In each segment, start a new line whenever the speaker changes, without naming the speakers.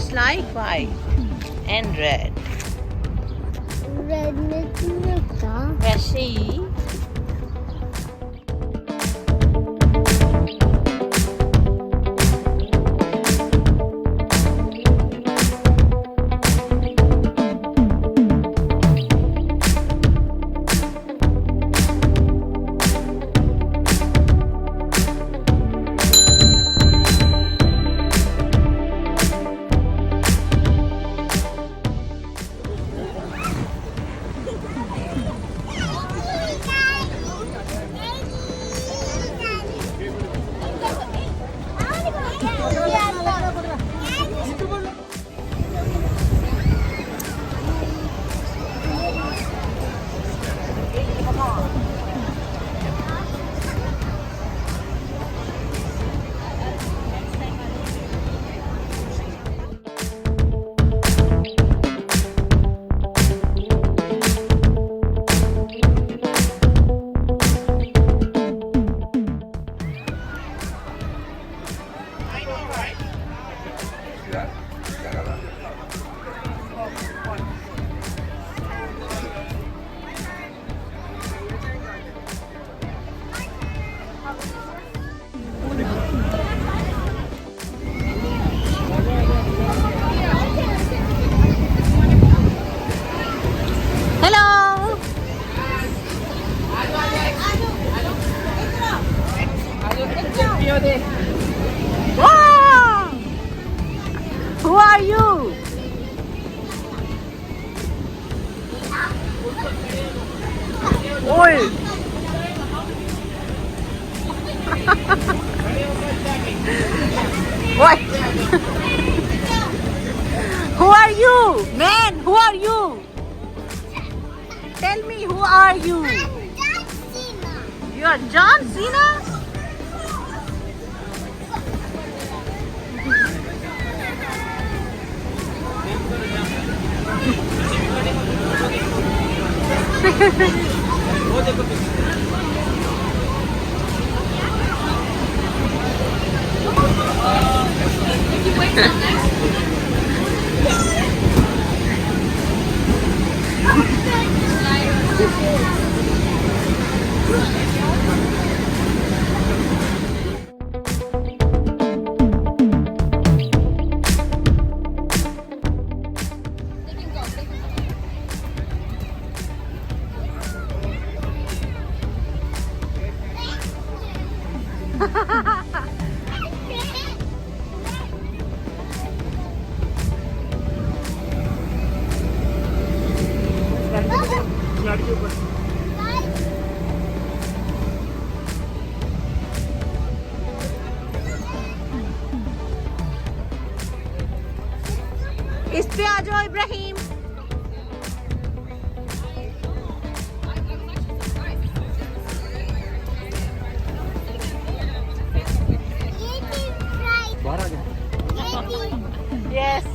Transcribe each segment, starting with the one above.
looks like white and red.
Red में क्या?
वैसे ही Wow! Who are you? Oi! What? Who are you? Man, who are you? Tell me, who are you? You are John Cena? इस पे आ जाओ Ibrahim. Yes.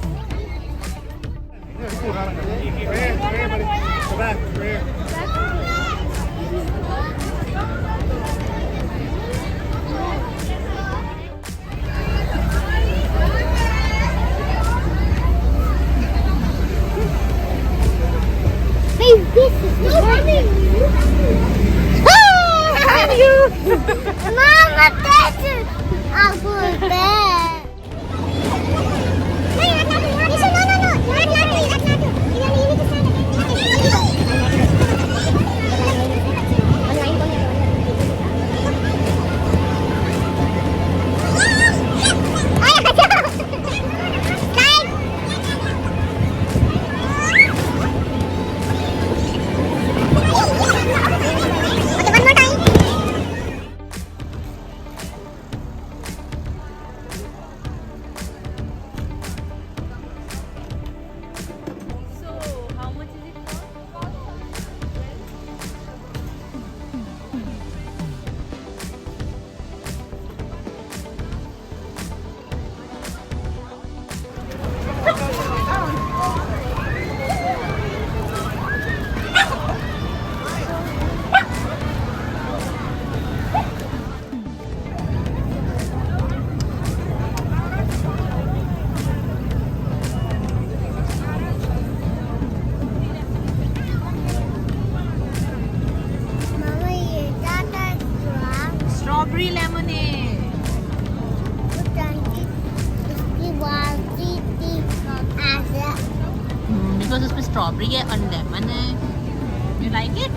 Mama, that's it. I'll put that.
बस उसमें strawberry है और लेमन है. You like it?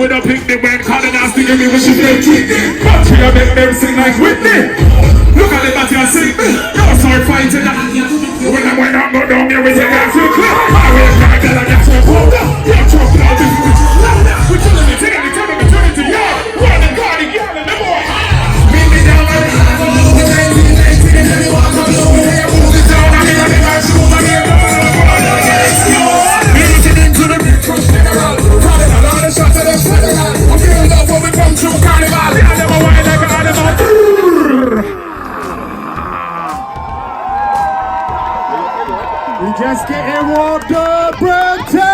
With a pick the band, calling us to give me what she feel keep. But she a make them sing like Whitney. Look at the body and sing. No start fighting that. When I went up, go down here, we take that to clap. I will cry, tell her that's your powder. You're chopped out, this is louder. We're killing it, taking it, turning it, turning to y'all. One and God, and y'all, and the boy. Meet me down like the 1980, and then you walk up low. Hey, move it down, I'm in a big ass room, I'm here, beating into the big truck, calling a lot of shots at the federal. I'm feeling love when we come to carnival. I never whine like an animal.
We just getting warmed up, Brampton!